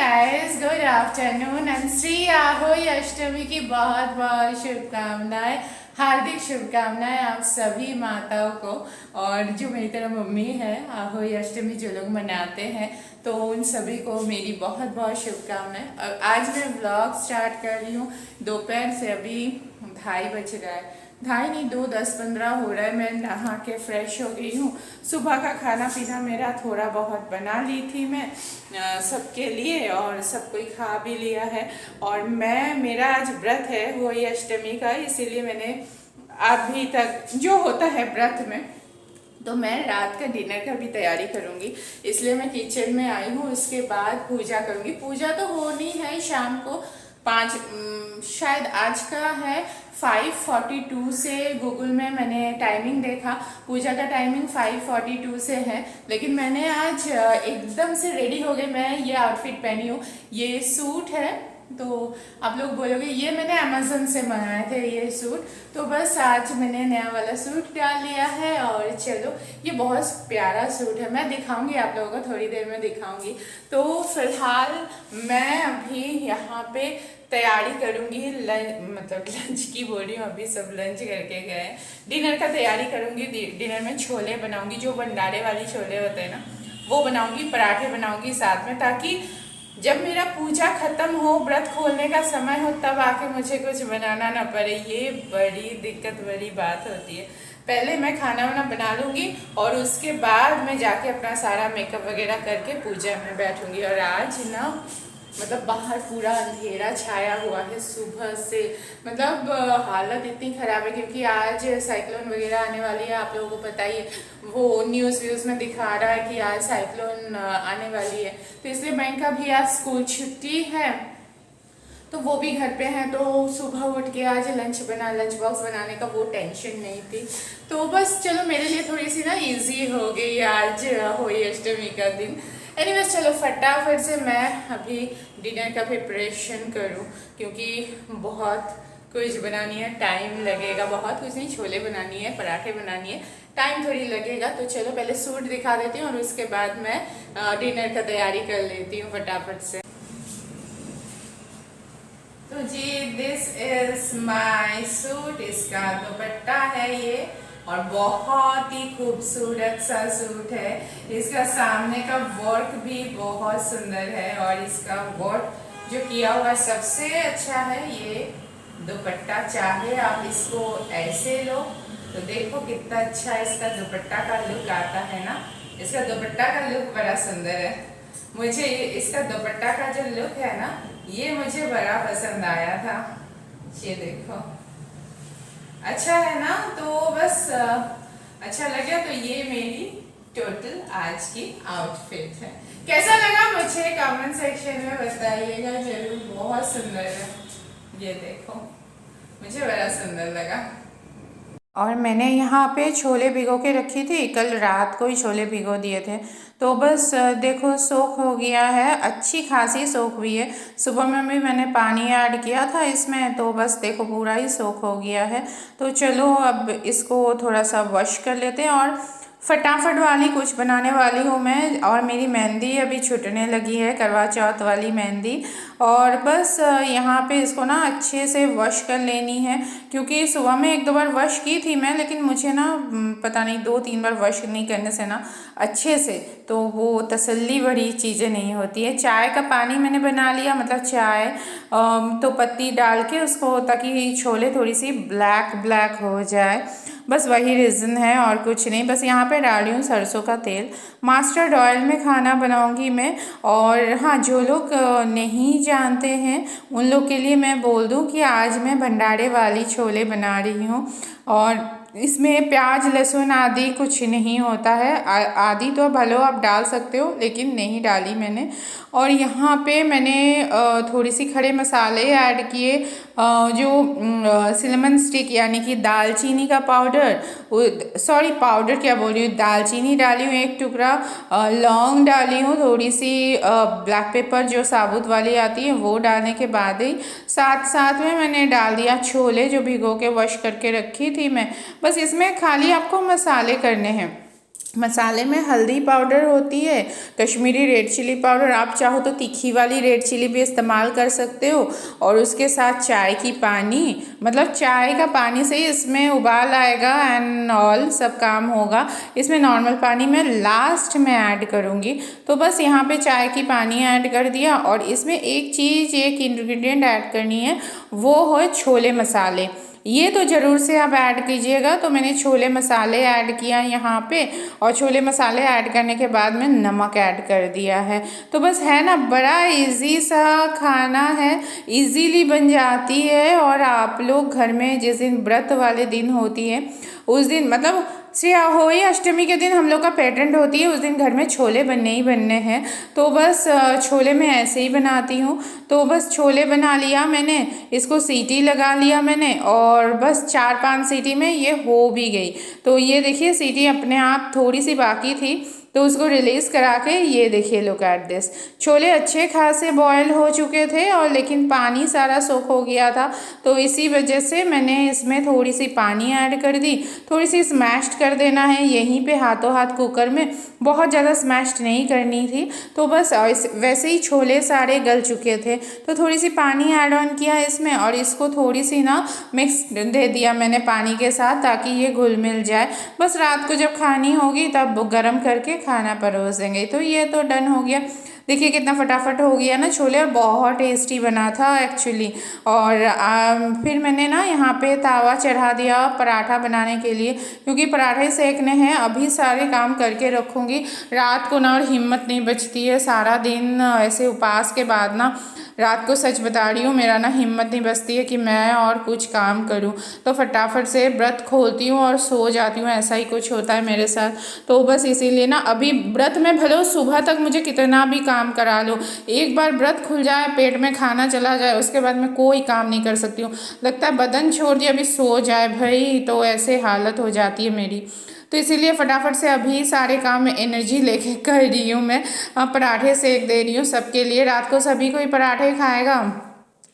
Guys, good afternoon and Shri Ahoi Ashtami की बहुत बहुत शुभकामनाएं। हार्दिक शुभकामनाएं आप सभी माताओं को। और जो मेरी तरह मम्मी है, आहोई अष्टमी जो लोग मनाते हैं, तो उन सभी को मेरी बहुत बहुत शुभकामनाएं। और आज मैं व्लॉग स्टार्ट कर रही हूँ दोपहर से। अभी 2:30 बज रहा है, 2:30 नहीं, 2:10-15 हो रहा है। मैं नहा के फ्रेश हो गई हूँ। सुबह का खाना पीना मेरा थोड़ा बहुत बना ली थी मैं सबके लिए, और सब कोई खा भी लिया है। और मेरा आज व्रत है होली अष्टमी का, इसीलिए मैंने अभी तक जो होता है व्रत में, तो मैं रात का डिनर का भी तैयारी करूंगी, इसलिए मैं किचन में आई हूँ। इसके बाद पूजा करूंगी। पूजा तो होनी है शाम को 5, शायद आज का है 5:42 से। गूगल में मैंने टाइमिंग देखा, पूजा का टाइमिंग 5:42 से है। लेकिन मैंने आज एकदम से रेडी हो गई। मैं ये आउटफिट पहनी हूँ, ये सूट है। तो आप लोग बोलोगे ये मैंने अमेज़न से मंगाए थे ये सूट, तो बस आज मैंने नया वाला सूट डाल लिया है। और चलो, ये बहुत प्यारा सूट है, मैं दिखाऊंगी आप लोगों को, थोड़ी देर में दिखाऊंगी। तो फिलहाल मैं अभी यहाँ पे तैयारी करूंगी मतलब लंच की बोल रही हूँ, अभी सब लंच करके गए। डिनर का तैयारी करूंगी। डिनर में छोले बनाऊंगी, जो भंडारे वाली छोले होते हैं ना, वो बनाऊंगी। पराठे बनाऊंगी साथ में, ताकि जब मेरा पूजा खत्म हो, व्रत खोलने का समय हो, तब आके मुझे कुछ बनाना ना पड़े। ये बड़ी दिक्कत बड़ी बात होती है। पहले मैं खाना वाना बना लूँगी और उसके बाद मैं जाके अपना सारा मेकअप वगैरह करके पूजा में बैठूंगी। और आज ना मतलब बाहर पूरा अंधेरा छाया हुआ है सुबह से। मतलब हालत इतनी ख़राब है, क्योंकि आज साइक्लोन वगैरह आने वाली है। आप लोगों को पता ही है, वो न्यूज़ में दिखा रहा है कि आज साइक्लोन आने वाली है। तो इसलिए बैंक का भी आज स्कूल छुट्टी है, तो वो भी घर पे हैं। तो सुबह उठ के आज लंच बॉक्स बनाने का वो टेंशन नहीं थी। तो बस चलो, मेरे लिए थोड़ी सी ना इजी हो गई आज होली अष्टमी का दिन। एनीवेज, चलो फटाफट से मैं अभी डिनर का प्रिपरेशन करूं, क्योंकि बहुत कुछ बनानी है, टाइम लगेगा। बहुत कुछ नहीं, छोले बनानी है, पराठे बनानी है, टाइम थोड़ी लगेगा। तो चलो पहले सूट दिखा देती हूँ और उसके बाद मैं डिनर का तैयारी कर लेती हूँ फटाफट से। तो जी, दिस इज माय सूट। इसका दुपट्टा है ये, और बहुत ही खूबसूरत सा सूट है। इसका सामने का वर्क भी बहुत सुंदर है, और इसका वर्क जो किया हुआ सबसे अच्छा है ये दुपट्टा। चाहे आप इसको ऐसे लो, तो देखो कितना अच्छा इसका दुपट्टा का लुक आता है ना। इसका दुपट्टा का लुक बड़ा सुंदर है। मुझे इसका दुपट्टा का जो लुक है ना, ये मुझे बड़ा पसंद आया था। ये देखो, अच्छा है ना। तो बस अच्छा लगा। तो ये मेरी टोटल आज की आउटफिट है। कैसा लगा मुझे कमेंट सेक्शन में बताइएगा जरूर। बहुत सुंदर है, ये देखो, मुझे बड़ा सुंदर लगा। और मैंने यहाँ पे छोले भिगो के रखी थी, कल रात को ही छोले भिगो दिए थे। तो बस देखो सोख हो गया है, अच्छी खासी सोख हुई है। सुबह में भी मैंने पानी ऐड किया था इसमें, तो बस देखो पूरा ही सोख हो गया है। तो चलो अब इसको थोड़ा सा वॉश कर लेते हैं, और फटाफट वाली कुछ बनाने वाली हूँ मैं। और मेरी मेहंदी अभी छूटने लगी है, करवा चौथ वाली मेहंदी। और बस यहाँ पे इसको ना अच्छे से वॉश कर लेनी है, क्योंकि सुबह में 1-2 बार वॉश की थी मैं, लेकिन मुझे ना पता नहीं 2-3 बार वॉश नहीं करने से ना अच्छे से तो वो तसल्ली भरी चीज़ें नहीं होती है। चाय का पानी मैंने बना लिया, मतलब चाय तो पत्ती डाल के उसको, ताकि छोले थोड़ी सी ब्लैक ब्लैक हो जाए। बस वही रीज़न है और कुछ नहीं। बस यहाँ पे डाल रही हूँ सरसों का तेल। मस्टर्ड ऑयल में खाना बनाऊँगी मैं। और हाँ, जो लोग नहीं जानते हैं उन लोग के लिए मैं बोल दूँ कि आज मैं भंडारे वाली छोले बना रही हूँ, और इसमें प्याज लहसुन आदि कुछ नहीं होता है। आदि तो भलो आप डाल सकते हो, लेकिन नहीं डाली मैंने। और यहाँ पे मैंने थोड़ी सी खड़े मसाले ऐड किए, जो सिनेमन स्टिक यानी कि दालचीनी का पाउडर, सॉरी पाउडर क्या बोल रही हूँ, दालचीनी डाली हूँ 1 टुकड़ा, लौंग डाली हूँ, थोड़ी सी ब्लैक पेपर जो साबुत वाली आती है वो डालने के बाद ही साथ साथ में मैंने डाल दिया छोले जो भिगो के वॉश करके रखी थी मैं। बस इसमें खाली आपको मसाले करने हैं। मसाले में हल्दी पाउडर होती है, कश्मीरी रेड चिली पाउडर, आप चाहो तो तीखी वाली रेड चिली भी इस्तेमाल कर सकते हो, और उसके साथ चाय की पानी, मतलब चाय का पानी से ही इसमें उबाल आएगा एंड ऑल सब काम होगा। इसमें नॉर्मल पानी मैं लास्ट में ऐड करूँगी। तो बस यहाँ पे चाय की पानी ऐड कर दिया, और इसमें एक इंग्रेडिएंट ऐड करनी है, वो है छोले मसाले। ये तो ज़रूर से आप ऐड कीजिएगा। तो मैंने छोले मसाले ऐड किया यहाँ पे, और छोले मसाले ऐड करने के बाद में नमक ऐड कर दिया है। तो बस है ना, बड़ा इजी सा खाना है, इजीली बन जाती है। और आप लोग घर में जिस दिन व्रत वाले दिन होती है उस दिन, मतलब श्री अहोई अष्टमी के दिन हम लोग का पेटेंट होती है, उस दिन घर में छोले बनने ही बनने हैं। तो बस छोले मैं ऐसे ही बनाती हूँ। तो बस छोले बना लिया मैंने, इसको सीटी लगा लिया मैंने, और बस 4-5 सीटी में ये हो भी गई। तो ये देखिए सीटी अपने आप, थोड़ी सी बाकी थी तो उसको रिलीज़ करा के ये देखिए, लुक एट दिस। छोले अच्छे खासे बॉयल हो चुके थे, और लेकिन पानी सारा सोख हो गया था। तो इसी वजह से मैंने इसमें थोड़ी सी पानी ऐड कर दी। थोड़ी सी स्मैश्ड कर देना है यहीं पे हाथों हाथ कुकर में, बहुत ज़्यादा स्मैश्ड नहीं करनी थी। तो बस वैसे ही छोले सारे गल चुके थे, तो थोड़ी सी पानी ऐड ऑन किया इसमें, और इसको थोड़ी सी ना मिक्स दे दिया मैंने पानी के साथ, ताकि ये घुल मिल जाए। बस रात को जब खानी होगी तब गर्म करके खाना परोस देंगे। तो ये तो डन हो गया। देखिए कितना फटाफट हो गया ना छोले, और बहुत टेस्टी बना था एक्चुअली। और फिर मैंने ना यहाँ पे तावा चढ़ा दिया पराठा बनाने के लिए, क्योंकि पराठे सेकने हैं। अभी सारे काम करके रखूँगी, रात को ना और हिम्मत नहीं बचती है। सारा दिन ऐसे उपास के बाद ना, रात को सच बता रही हूँ, मेरा ना हिम्मत नहीं बचती है कि मैं और कुछ काम करूँ। तो फटाफट से व्रत खोलती हूँ और सो जाती हूँ, ऐसा ही कुछ होता है मेरे साथ। तो बस इसीलिए ना, अभी व्रत में भले सुबह तक मुझे कितना भी काम करा लो, एक बार व्रत खुल जाए, पेट में खाना चला जाए, उसके बाद मैं कोई काम नहीं कर सकती हूँ। लगता है बदन छोड़ दिया, अभी सो जाए भाई, तो ऐसे हालत हो जाती है मेरी। तो इसीलिए फटाफट से अभी सारे काम में एनर्जी लेके कर रही हूँ मैं। पराठे सेक दे रही हूँ सबके लिए, रात को सभी कोई पराठे खाएगा,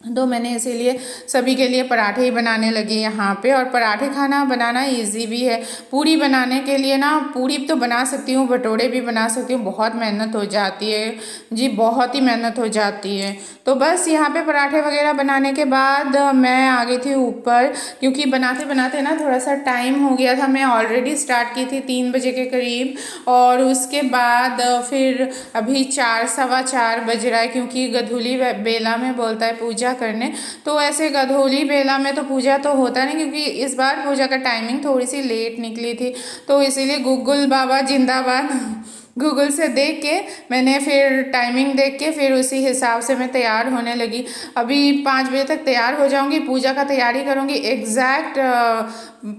तो मैंने इसीलिए सभी के लिए पराठे ही बनाने लगी यहाँ पे। और पराठे खाना बनाना इजी भी है। पूरी बनाने के लिए ना, पूरी तो बना सकती हूँ, भटोरे भी बना सकती हूँ, बहुत मेहनत हो जाती है जी, बहुत ही मेहनत हो जाती है। तो बस यहाँ पे पराठे वगैरह बनाने के बाद मैं आ गई थी ऊपर, क्योंकि बनाते बनाते ना थोड़ा सा टाइम हो गया था। मैं ऑलरेडी स्टार्ट की थी 3 बजे के करीब, और उसके बाद फिर अभी 4-4:15 बज रहा है, क्योंकि गधूली बेला में बोलता है पूजा करने। तो ऐसे गधोली बेला में तो पूजा तो होता नहीं, क्योंकि इस बार पूजा का टाइमिंग थोड़ी सी लेट निकली थी। तो इसीलिए गूगल बाबा जिंदाबाद गूगल से देख के मैंने फिर टाइमिंग देख के फिर उसी हिसाब से मैं तैयार होने लगी। अभी 5 बजे तक तैयार हो जाऊंगी, पूजा का तैयारी करूंगी। एग्जैक्ट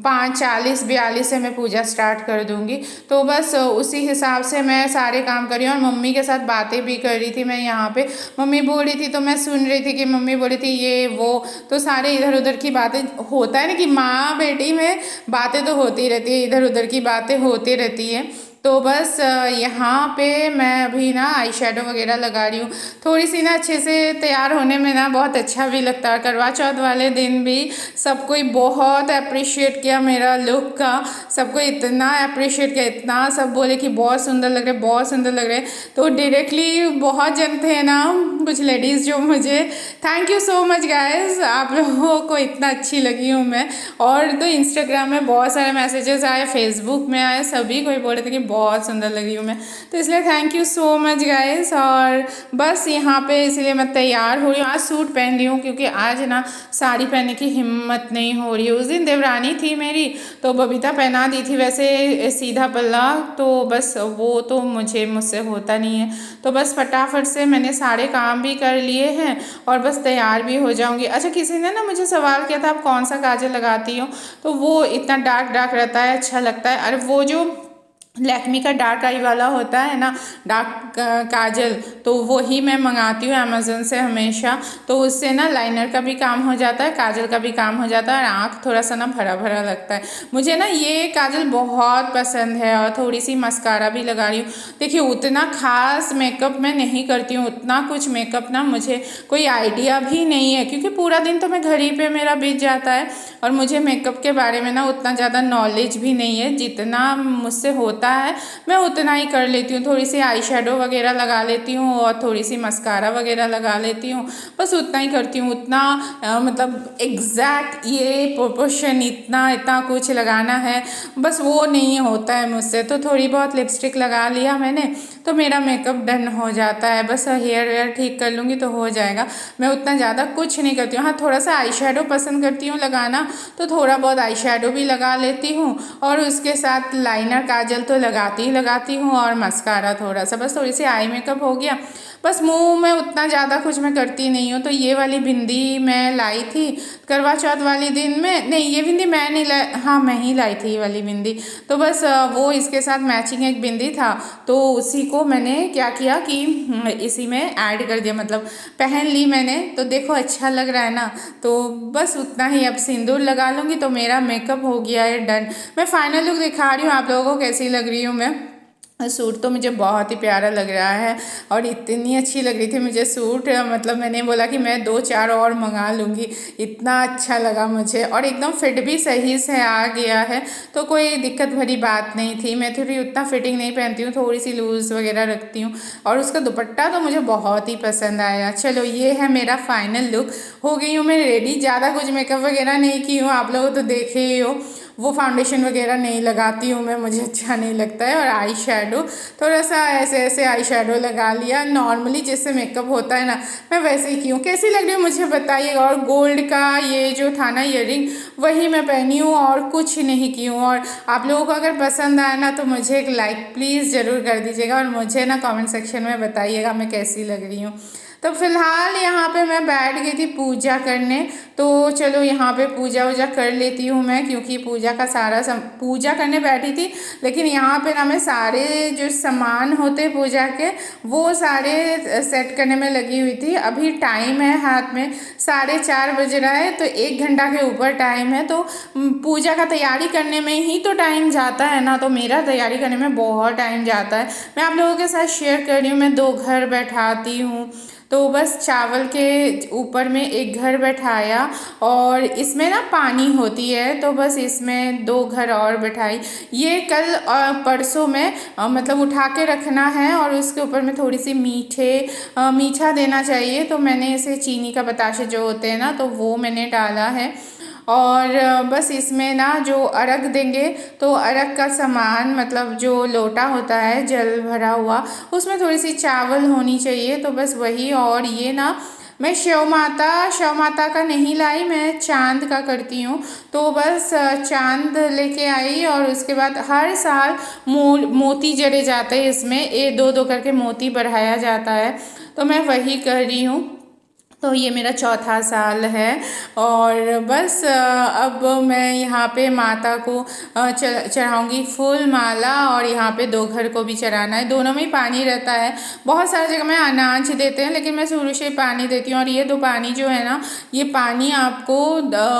5:40-42 से मैं पूजा स्टार्ट कर दूंगी। तो बस उसी हिसाब से मैं सारे काम कर रही हूँ, और मम्मी के साथ बातें भी कर रही थी मैं यहाँ पे। मम्मी बोल रही थी तो मैं सुन रही थी कि मम्मी बोली थी ये वो, तो सारे इधर उधर की बातें, होता है ना कि माँ बेटी में बातें तो होती रहती है, इधर उधर की बातें होती रहती है। तो बस यहाँ पे मैं अभी ना आई शेडो वगैरह लगा रही हूँ। थोड़ी सी ना अच्छे से तैयार होने में ना बहुत अच्छा भी लगता है। करवा चौथ वाले दिन भी सब कोई बहुत अप्रिशिएट किया मेरा लुक का, सबको इतना अप्रिशिएट किया, इतना सब बोले कि बहुत सुंदर लग रहे, बहुत सुंदर लग रहे। तो डायरेक्टली बहुत जन थे ना, कुछ लेडीज़ जो मुझे, thank you so much guys, आप लोगों को इतना अच्छी लगी हूँ मैं। और तो इंस्टाग्राम में बहुत सारे मैसेजेस आए, फेसबुक में आए, सभी कोई बोल रहे थे कि बहुत सुंदर लग रही हूँ मैं। तो इसलिए thank you so much guys. और बस यहाँ पे इसलिए मैं तैयार हो रही हूँ, आज सूट पहन रही हूँ, क्योंकि आज ना साड़ी पहनने की हिम्मत नहीं हो रही है। उस दिन देवरानी थी मेरी, तो बबीता पहना दी थी वैसे सीधा पल्ला, तो बस वो तो मुझसे होता नहीं है। तो बस फटाफट से मैंने सारे काम भी कर लिए हैं, और बस तैयार भी हो जाऊँगी। अच्छा, किसी ने ना मुझे सवाल किया था आप कौन सा काजल लगाती हो, तो वो इतना डार्क डार्क रहता है, अच्छा लगता है। अरे वो जो लैक्मी का डार्क आई वाला होता है ना, डार्क काजल, तो वो ही मैं मंगाती हूँ अमेज़न से हमेशा। तो उससे ना लाइनर का भी काम हो जाता है, काजल का भी काम हो जाता है, और आँख थोड़ा सा ना भरा भरा लगता है। मुझे ना ये काजल बहुत पसंद है, और थोड़ी सी मस्कारा भी लगा रही हूँ। देखिए उतना खास मेकअप मैं नहीं करती हूँ, उतना कुछ मेकअप ना मुझे कोई आइडिया भी नहीं है, क्योंकि पूरा दिन तो मैं घर ही पे मेरा बीत जाता है, और मुझे मेकअप के बारे में ना उतना ज़्यादा नॉलेज भी नहीं है। जितना मुझसे होता होता है मैं उतना ही कर लेती हूँ। थोड़ी सी आई शेडो वगैरह लगा लेती हूँ और थोड़ी सी मस्कारा वगैरह लगा लेती हूँ, बस उतना ही करती हूँ। उतना मतलब एग्जैक्ट ये प्रोपोर्शन इतना इतना कुछ लगाना है बस वो नहीं होता है मुझसे। तो थोड़ी बहुत लिपस्टिक लगा लिया मैंने तो मेरा मेकअप डन हो जाता है। बस हेयर वेयर ठीक कर लूँगी तो हो जाएगा। मैं उतना ज़्यादा कुछ नहीं करती हूँ। हाँ, थोड़ा सा आई शेडो पसंद करती हूँ लगाना, तो थोड़ा बहुत आई शेडो भी लगा लेती हूँ और उसके साथ लाइनर काजल तो लगाती हूँ और मस्कारा थोड़ा सा, बस थोड़ी सी आई मेकअप हो गया। बस मुंह में उतना ज़्यादा कुछ मैं करती नहीं हूँ। तो ये वाली बिंदी मैं लाई थी करवा चौथ वाली दिन में, नहीं ये बिंदी मैं नहीं लाई, हाँ मैं ही लाई थी ये वाली बिंदी। तो बस वो इसके साथ मैचिंग एक बिंदी था तो उसी को मैंने क्या किया कि इसी में ऐड कर दिया, मतलब पहन ली मैंने। तो देखो अच्छा लग रहा है ना, तो बस उतना ही। अब सिंदूर लगा लूँगी तो मेरा मेकअप हो गया है डन। मैं फाइनल लुक दिखा रही हूँ आप लोगों को कैसी लग रही हूँ मैं। सूट तो मुझे बहुत ही प्यारा लग रहा है और इतनी अच्छी लग रही थी मुझे सूट, मतलब मैंने बोला कि मैं 2-4 और मंगा लूँगी, इतना अच्छा लगा मुझे। और एकदम फिट भी सही से आ गया है तो कोई दिक्कत भरी बात नहीं थी। मैं थोड़ी उतना फिटिंग नहीं पहनती हूँ, थोड़ी सी लूज़ वगैरह रखती हूँ। और उसका दुपट्टा तो मुझे बहुत ही पसंद आया। चलो ये है मेरा फाइनल लुक, हो गई हूँ मैं रेडी। ज़्यादा कुछ मेकअप वगैरह नहीं की हूँ, आप लोग तो देखे ही हो। वो फाउंडेशन वगैरह नहीं लगाती हूँ मैं, मुझे अच्छा नहीं लगता है। और आई शेडो थोड़ा सा ऐसे ऐसे आई शेडो लगा लिया, नॉर्मली जैसे मेकअप होता है ना मैं वैसे ही की हूँ। कैसी लग रही है मुझे बताइएगा। और गोल्ड का ये जो था ना ईयरिंग वही मैं पहनी हूँ और कुछ नहीं की हूँ। और आप लोगों को अगर पसंद आए ना तो मुझे एक लाइक प्लीज़ ज़रूर कर दीजिएगा और मुझे ना कमेंट सेक्शन में बताइएगा मैं कैसी लग रही हूँ। तो फिलहाल यहाँ पे मैं बैठ गई थी पूजा करने, तो चलो यहाँ पे पूजा वूजा कर लेती हूँ मैं, क्योंकि पूजा का सारा पूजा करने बैठी थी लेकिन यहाँ पे ना मैं सारे जो सामान होते पूजा के वो सारे सेट करने में लगी हुई थी। अभी टाइम है हाथ में 4:30 बज रहा है, तो 1 घंटा के ऊपर टाइम है। तो पूजा का तैयारी करने में ही तो टाइम जाता है ना, तो मेरा तैयारी करने में बहुत टाइम जाता है। मैं आप लोगों के साथ शेयर कर रही हूँ, मैं 2 घर बैठाती हूँ। तो बस चावल के ऊपर में एक घर बैठाया और इसमें ना पानी होती है, तो बस इसमें 2 घर और बैठाई। ये कल परसों में मतलब उठा के रखना है और उसके ऊपर में थोड़ी सी मीठा देना चाहिए। तो मैंने इसे चीनी का बताशे जो होते हैं ना तो वो मैंने डाला है। और बस इसमें ना जो अर्घ देंगे तो अर्घ का सामान मतलब जो लोटा होता है जल भरा हुआ उसमें थोड़ी सी चावल होनी चाहिए, तो बस वही। और ये ना मैं शिव माता का नहीं लाई, मैं चांद का करती हूँ। तो बस चांद लेके आई और उसके बाद हर साल मोती जड़े जाते हैं इसमें, 2-2 करके मोती बढ़ाया जाता है, तो मैं वही कर रही हूँ। तो ये मेरा चौथा साल है। और बस अब मैं यहाँ पे माता को चढ़ाऊँगी फूल माला और यहाँ पे 2 घर को भी चढ़ाना है। दोनों में ही पानी रहता है, बहुत सारी जगह में अनाज देते हैं लेकिन मैं शुरू से पानी देती हूँ। और ये 2 पानी जो है ना ये पानी आपको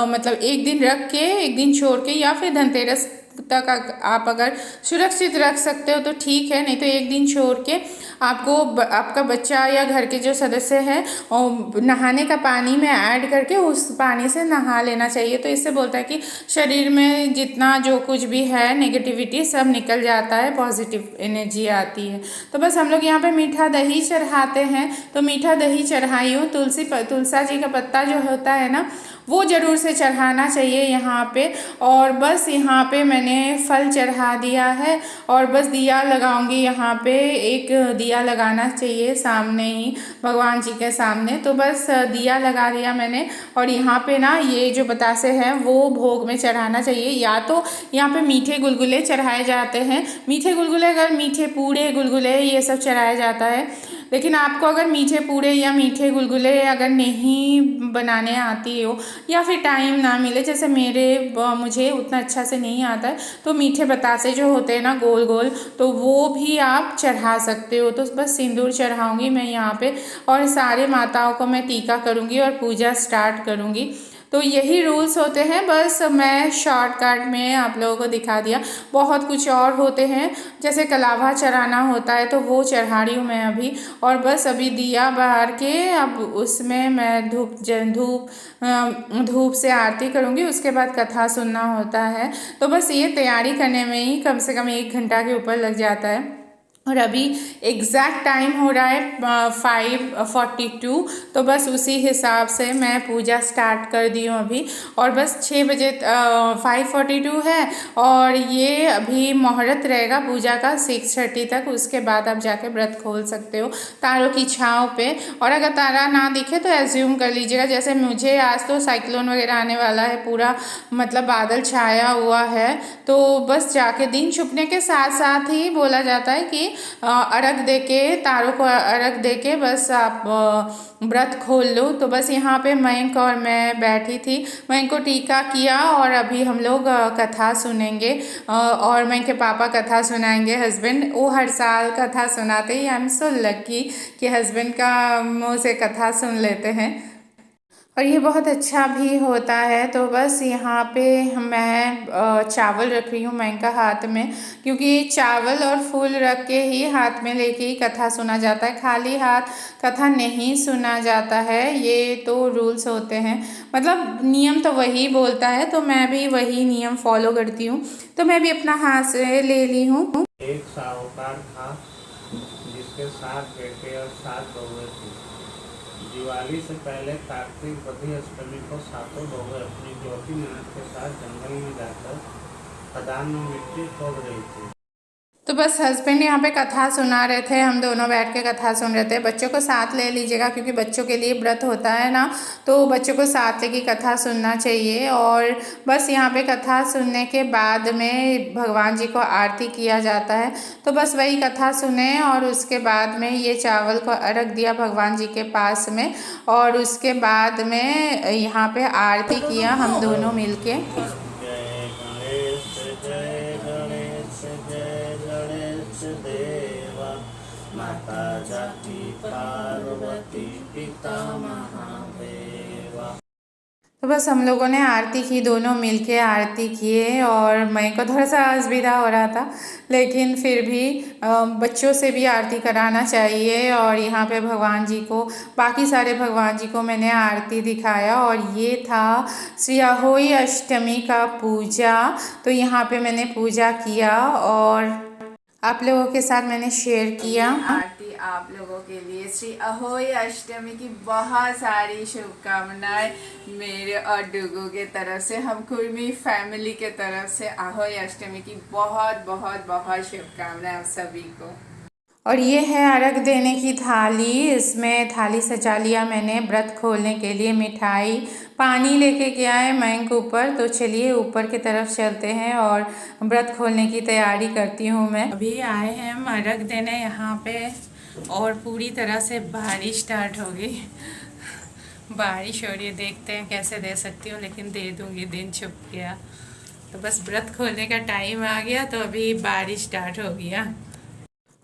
मतलब एक दिन रख के एक दिन छोड़ के या फिर धनतेरस तक आप अगर सुरक्षित रख सकते हो तो ठीक है, नहीं तो एक दिन छोड़ के आपको आपका बच्चा या घर के जो सदस्य हैं और नहाने का पानी में ऐड करके उस पानी से नहा लेना चाहिए। तो इससे बोलता है कि शरीर में जितना जो कुछ भी है नेगेटिविटी सब निकल जाता है, पॉजिटिव एनर्जी आती है। तो बस हम लोग यहाँ पे मीठा दही चढ़ाते हैं, तो मीठा दही चढ़ाई हूँ। तुलसा जी का पत्ता जो होता है ना वो ज़रूर से चढ़ाना चाहिए यहाँ पे। और बस यहाँ पे मैंने फल चढ़ा दिया है और बस दिया लगाऊंगी। यहाँ पे एक दिया लगाना चाहिए सामने ही भगवान जी के सामने, तो बस दिया लगा दिया मैंने। और यहाँ पे ना ये जो बतासे हैं वो भोग में चढ़ाना चाहिए, या तो यहाँ पे मीठे गुलगुले चढ़ाए जाते हैं, मीठे गुलगुले अगर मीठे पूड़े गुलगुले ये सब चढ़ाया जाता है। लेकिन आपको अगर मीठे पूड़े या मीठे गुलगुले अगर नहीं बनाने आती हो या फिर टाइम ना मिले, जैसे मुझे उतना अच्छा से नहीं आता है, तो मीठे बतासे जो होते हैं ना गोल गोल तो वो भी आप चढ़ा सकते हो। तो बस सिंदूर चढ़ाऊंगी मैं यहाँ पे और सारे माताओं को मैं टीका करूँगी और पूजा स्टार्ट करूँगी। तो यही रूल्स होते हैं, बस मैं शॉर्टकट में आप लोगों को दिखा दिया। बहुत कुछ और होते हैं, जैसे कलावा चढ़ाना होता है तो वो चढ़ा रही हूँ मैं अभी। और बस अभी दिया बार के अब उसमें मैं धूप से आरती करूँगी, उसके बाद कथा सुनना होता है। तो बस ये तैयारी करने में ही कम से कम 1 घंटा के ऊपर लग जाता है। और अभी एग्जैक्ट टाइम हो रहा है 5:42। तो बस उसी हिसाब से मैं पूजा स्टार्ट कर दी हूँ अभी। और बस 6 बजे 5:42 है, और ये अभी मुहूर्त रहेगा पूजा का 6:30 तक। उसके बाद आप जाके व्रत खोल सकते हो तारों की छाँव पे। और अगर तारा ना दिखे तो एज्यूम कर लीजिएगा, जैसे मुझे आज तो साइक्लोन वगैरह आने वाला है, पूरा मतलब बादल छाया हुआ है। तो बस जाके दिन छुपने के साथ साथ ही बोला जाता है कि अर्घ दे के, तारों को अर्घ दे के बस आप व्रत खोल लो। तो बस यहाँ पे मयंक और मैं बैठी थी, मयंक को टीका किया और अभी हम लोग कथा सुनेंगे। और मयंक के पापा कथा सुनाएंगे, हस्बैंड। वो हर साल कथा सुनाते ही, आई एम सो लकी कि हस्बैंड का मुँह से कथा सुन लेते हैं, और ये बहुत अच्छा भी होता है। तो बस यहाँ पे मैं चावल रख रही हूँ मयंक का हाथ में, क्योंकि चावल और फूल रख के ही हाथ में लेके ही कथा सुना जाता है, खाली हाथ कथा नहीं सुना जाता है। ये तो रूल्स होते हैं, मतलब नियम तो वही बोलता है, तो मैं भी वही नियम फॉलो करती हूँ। तो मैं भी अपना हाथ से ले ली हूँ। एक साहूकार था जिसके 7 बेटे और 7 बहुएं थी। दिवाली से पहले कार्तिक बधी अष्टमी को सातों बहुएं अपनी ज्योति नाथ के साथ जंगल में जाकर खदान में मिट्टी खोद रही थी। तो बस हस्बैंड यहाँ पे कथा सुना रहे थे, हम दोनों बैठ के कथा सुन रहे थे। बच्चों को साथ ले लीजिएगा, क्योंकि बच्चों के लिए व्रत होता है ना, तो बच्चों को साथ लेके कथा सुनना चाहिए। और बस यहाँ पे कथा सुनने के बाद में भगवान जी को आरती किया जाता है। तो बस वही कथा सुने और उसके बाद में ये चावल को अर्घ दिया भगवान जी के पास में, और उसके बाद में यहाँ पे आरती किया हम दोनों मिलके। जय गणेश जय गणेश जय गणेश देवा, माता जाति पार्वती पिता महादेवा। तो बस हम लोगों ने आरती की, दोनों मिलके आरती किए। और मैं को थोड़ा सा असुविधा हो रहा था, लेकिन फिर भी बच्चों से भी आरती कराना चाहिए। और यहाँ पे भगवान जी को, बाकी सारे भगवान जी को मैंने आरती दिखाया। और ये था श्री अहोई अष्टमी का पूजा। तो यहाँ पे मैंने पूजा किया और आप लोगों के साथ मैंने शेयर किया। आरती आप लोगों के लिए श्री अहोई अष्टमी की बहुत सारी शुभकामनाएं मेरे और डुगू के तरफ से, हम कुर्मी फैमिली के तरफ से अहोई अष्टमी की बहुत बहुत बहुत शुभकामनाएं आप सभी को। और ये है अर्घ देने की थाली, इसमें थाली सजा लिया मैंने व्रत खोलने के लिए। मिठाई पानी लेके गया है मयंक ऊपर, तो चलिए ऊपर की तरफ चलते हैं और व्रत खोलने की तैयारी करती हूँ मैं। अभी आए हैं हम अर्घ देने यहाँ पे, और पूरी तरह से बारिश स्टार्ट हो गई। बारिश हो रही है, देखते हैं कैसे दे सकती हूँ, लेकिन दे दूँगी, दिन छुप गया। तो बस व्रत खोलने का टाइम आ गया, तो अभी बारिश स्टार्ट हो गया।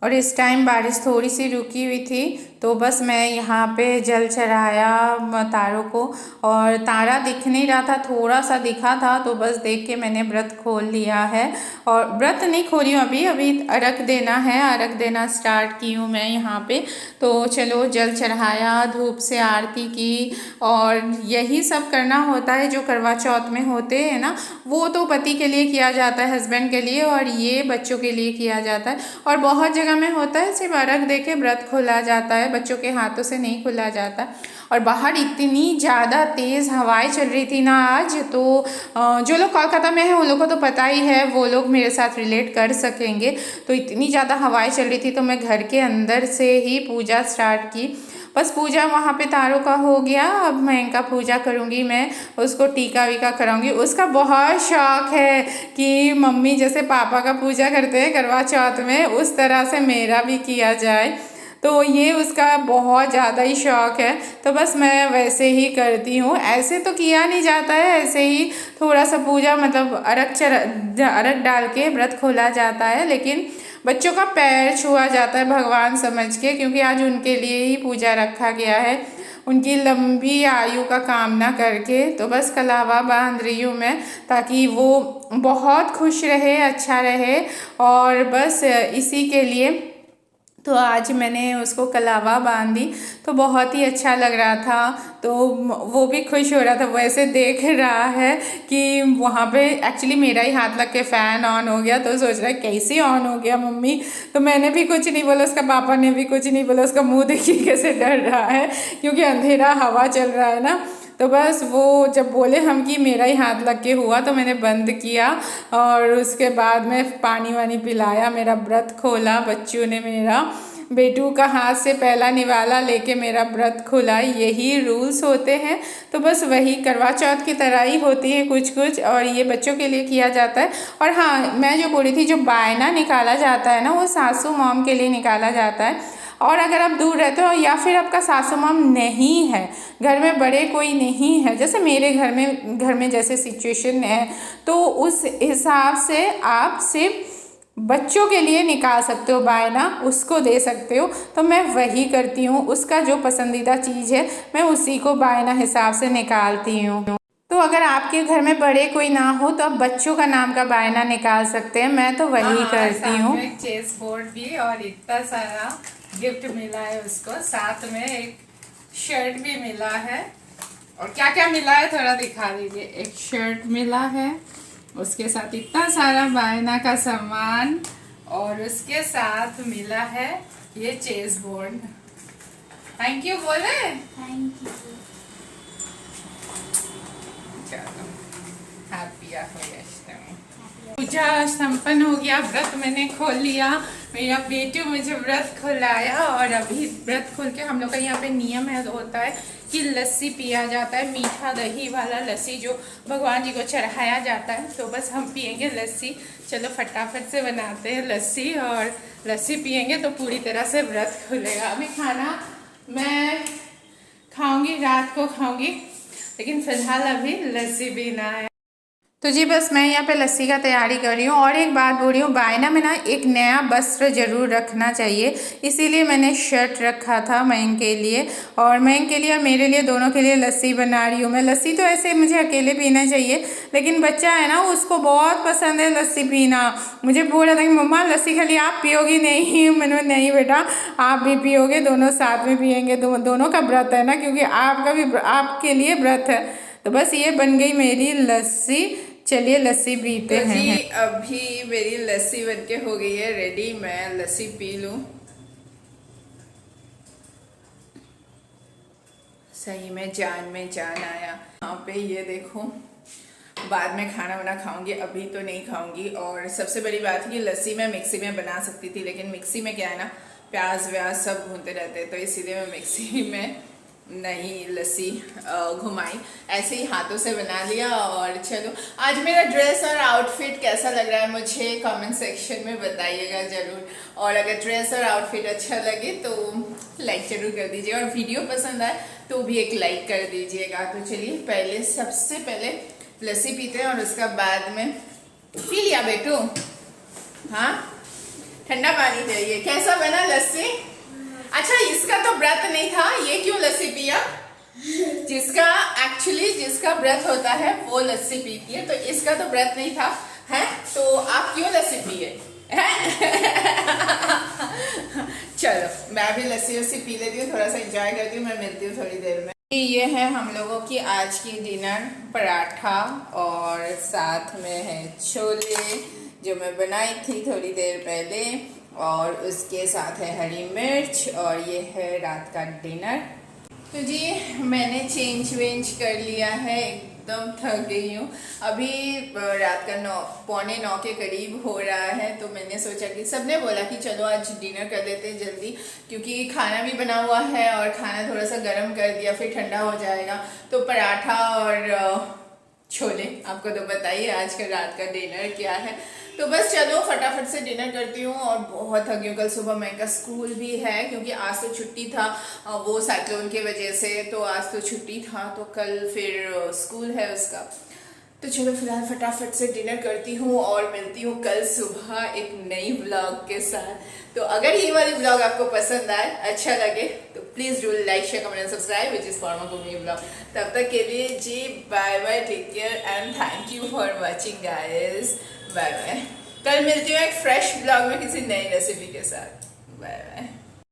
और इस टाइम बारिश थोड़ी सी रुकी हुई थी, तो बस मैं यहाँ पे जल चढ़ाया तारों को। और तारा दिख नहीं रहा था, थोड़ा सा दिखा था, तो बस देख के मैंने व्रत खोल लिया है। और व्रत नहीं खोली हूँ अभी अर्घ देना है, अर्घ देना स्टार्ट की हूँ मैं यहाँ पे। तो चलो जल चढ़ाया, धूप से आरती की, और यही सब करना होता है जो करवा चौथ में होते हैं ना, वो तो पति के लिए किया जाता है, हस्बैंड के लिए, और ये बच्चों के लिए किया जाता है। और बहुत जगह में होता है सिर्फ अर्घ दे के व्रत खोला जाता है, बच्चों के हाथों से नहीं खोला जाता। और बाहर इतनी ज़्यादा तेज़ हवाएं चल रही थी ना आज, तो जो लोग कोलकाता में हैं उन लोगों को तो पता ही है, वो लोग मेरे साथ रिलेट कर सकेंगे। तो इतनी ज़्यादा हवाएं चल रही थी, तो मैं घर के अंदर से ही पूजा स्टार्ट की। बस पूजा वहाँ पे तारों का हो गया, अब मयंक का पूजा करूँगी मैं, उसको टीका वीका कराऊँगी। उसका बहुत शौक़ है कि मम्मी जैसे पापा का पूजा करते हैं करवा चौथ में, उस तरह से मेरा भी किया जाए। तो ये उसका बहुत ज़्यादा ही शौक़ है, तो बस मैं वैसे ही करती हूँ। ऐसे तो किया नहीं जाता है, ऐसे ही थोड़ा सा पूजा मतलब अर्घ डाल के व्रत खोला जाता है, लेकिन बच्चों का पैर छुआ जाता है भगवान समझ के, क्योंकि आज उनके लिए ही पूजा रखा गया है। उनकी लंबी आयु का कामना करके तो बस कलावा बांध रही हूँ मैं, ताकि वो बहुत खुश रहे, अच्छा रहे, और बस इसी के लिए तो आज मैंने उसको कलावा बांधी। तो बहुत ही अच्छा लग रहा था, तो वो भी खुश हो रहा था। वो ऐसे देख रहा है कि वहाँ पे एक्चुअली मेरा ही हाथ लग के फ़ैन ऑन हो गया, तो सोच रहा है कैसे ऑन हो गया मम्मी। तो मैंने भी कुछ नहीं बोला, उसका पापा ने भी कुछ नहीं बोला। उसका मुंह देखिए कैसे डर रहा है, क्योंकि अंधेरा हवा चल रहा है ना। तो बस वो जब बोले हम कि मेरा ही हाथ लग के हुआ, तो मैंने बंद किया और उसके बाद में पानी वानी पिलाया, मेरा व्रत खोला। बच्चों ने मेरा बेटू का हाथ से पहला निवाला लेके मेरा व्रत खोला। यही रूल्स होते हैं, तो बस वही करवा चौथ की तरह ही होती है कुछ कुछ, और ये बच्चों के लिए किया जाता है। और हाँ, मैं जो बोल रही थी, जो बायना निकाला जाता है ना, वो सासू मॉम के लिए निकाला जाता है। और अगर आप दूर रहते हो या फिर आपका सासू माम नहीं है, घर में बड़े कोई नहीं है, जैसे मेरे घर में जैसे सिचुएशन है, तो उस हिसाब से आप सिर्फ बच्चों के लिए निकाल सकते हो बायना, उसको दे सकते हो। तो मैं वही करती हूँ, उसका जो पसंदीदा चीज़ है मैं उसी को बायना हिसाब से निकालती हूँ। तो अगर आपके घर में बड़े कोई ना हो तो आप बच्चों का नाम का बायना निकाल सकते हैं, मैं तो वही करती हूँ। एक चेस बोर्ड भी और इतना सारा गिफ्ट मिला है उसको, साथ में एक शर्ट भी मिला है। और क्या क्या मिला है थोड़ा दिखा दीजिए। एक शर्ट मिला है, उसके साथ इतना सारा बायना का सामान, और उसके साथ मिला है ये चेस बोर्ड। थैंक यू बोले। Thank you. चलो, हैप्पी अष्टमी। पूजा संपन्न हो गया, व्रत मैंने खोल लिया, मेरा बेटू मुझे व्रत खोलाया। और अभी व्रत खोल के हम लोग का यहाँ पे नियम है, होता है कि लस्सी पिया जाता है, मीठा दही वाला लस्सी जो भगवान जी को चढ़ाया जाता है। तो बस हम पियेंगे लस्सी। चलो फटाफट से बनाते हैं लस्सी, और लस्सी पियेंगे तो पूरी तरह से व्रत खुलेगा। अभी खाना मैं खाऊंगी, रात को खाऊंगी, लेकिन फिलहाल अभी लस्सी पीना है। तो जी बस मैं यहाँ पे लस्सी का तैयारी कर रही हूँ। और एक बात बोल रही हूँ, बायना में ना एक नया वस्त्र जरूर रखना चाहिए, इसीलिए मैंने शर्ट रखा था मयंक के लिए, और मयंक के लिए और मेरे लिए, दोनों के लिए लस्सी बना रही हूँ मैं। लस्सी तो ऐसे मुझे अकेले पीना चाहिए, लेकिन बच्चा है ना, उसको बहुत पसंद है लस्सी पीना। मुझे बोल रहा था कि मम्मा लस्सी खाली आप पियोगी? नहीं, मैंने नहीं बेटा, आप भी पियोगे, दोनों साथ में पियेंगे। दोनों का व्रत है ना, क्योंकि आपका भी आपके लिए व्रत है। तो बस ये बन गई मेरी लस्सी। चलिए लस्सी पीते हैं। जी अभी मेरी लस्सी बनके हो गई है रेडी, मैं लस्सी पी लूं। सही में जान आया यहाँ पे। ये देखो, बाद में खाना वाना खाऊंगी, अभी तो नहीं खाऊंगी। और सबसे बड़ी बात है कि लस्सी मैं मिक्सी में बना सकती थी, लेकिन मिक्सी में क्या है ना, प्याज व्याज सब भूनते रहते हैं, तो इसीलिए मैं मिक्सी में नहीं लस्सी घुमाई, ऐसे ही हाथों से बना लिया। और चलो, आज मेरा ड्रेस और आउटफिट कैसा लग रहा है मुझे कमेंट सेक्शन में बताइएगा ज़रूर। और अगर ड्रेस और आउटफिट अच्छा लगे तो लाइक ज़रूर कर दीजिए, और वीडियो पसंद आए तो भी एक लाइक कर दीजिएगा। तो चलिए सबसे पहले लस्सी पीते हैं, और उसका बाद में पी लिया बेटू। हाँ, ठंडा पानी चाहिए। कैसा बना लस्सी? अच्छा, इसका तो व्रत नहीं था, ये क्यों लस्सी पिया? जिसका व्रत होता है वो लस्सी पीती है, तो इसका तो व्रत नहीं था, है? तो आप क्यों लस्सी पिए? चलो, मैं भी लस्सी पी लेती हूँ, थोड़ा सा एंजॉय करती हूँ। मैं मिलती हूँ थोड़ी देर में। ये है हम लोगों की आज की डिनर, पराठा और साथ में है छोले जो मैं बनाई थी थोड़ी देर पहले, और उसके साथ है हरी मिर्च, और ये है रात का डिनर। तो जी मैंने चेंज वेंज कर लिया है, एकदम थक गई हूँ। अभी रात का 9:45 के करीब हो रहा है, तो मैंने सोचा कि सबने बोला कि चलो आज डिनर कर लेते हैं जल्दी, क्योंकि खाना भी बना हुआ है और खाना थोड़ा सा गर्म कर दिया फिर ठंडा हो जाएगा। तो पराठा और छोले, आपको तो बताइए आज का रात का डिनर क्या है। तो बस चलो फटाफट से डिनर करती हूँ, और बहुत थकी हूँ। कल सुबह मैं का स्कूल भी है, क्योंकि आज तो छुट्टी था, वो साइक्लोन की वजह से, तो आज तो छुट्टी था, तो कल फिर स्कूल है उसका। तो चलो फिलहाल फटाफट से डिनर करती हूँ, और मिलती हूँ कल सुबह एक नई व्लॉग के साथ। तो अगर ये वाली व्लॉग आपको पसंद आए, अच्छा लगे, तो please do like share comment and subscribe which is for my blog. तब तक के लिए जी bye bye, take care and thank you for watching guys. Bye bye. कल मिलती हूँ एक फ्रेश ब्लॉग में किसी नई रेसिपी के साथ। Bye bye.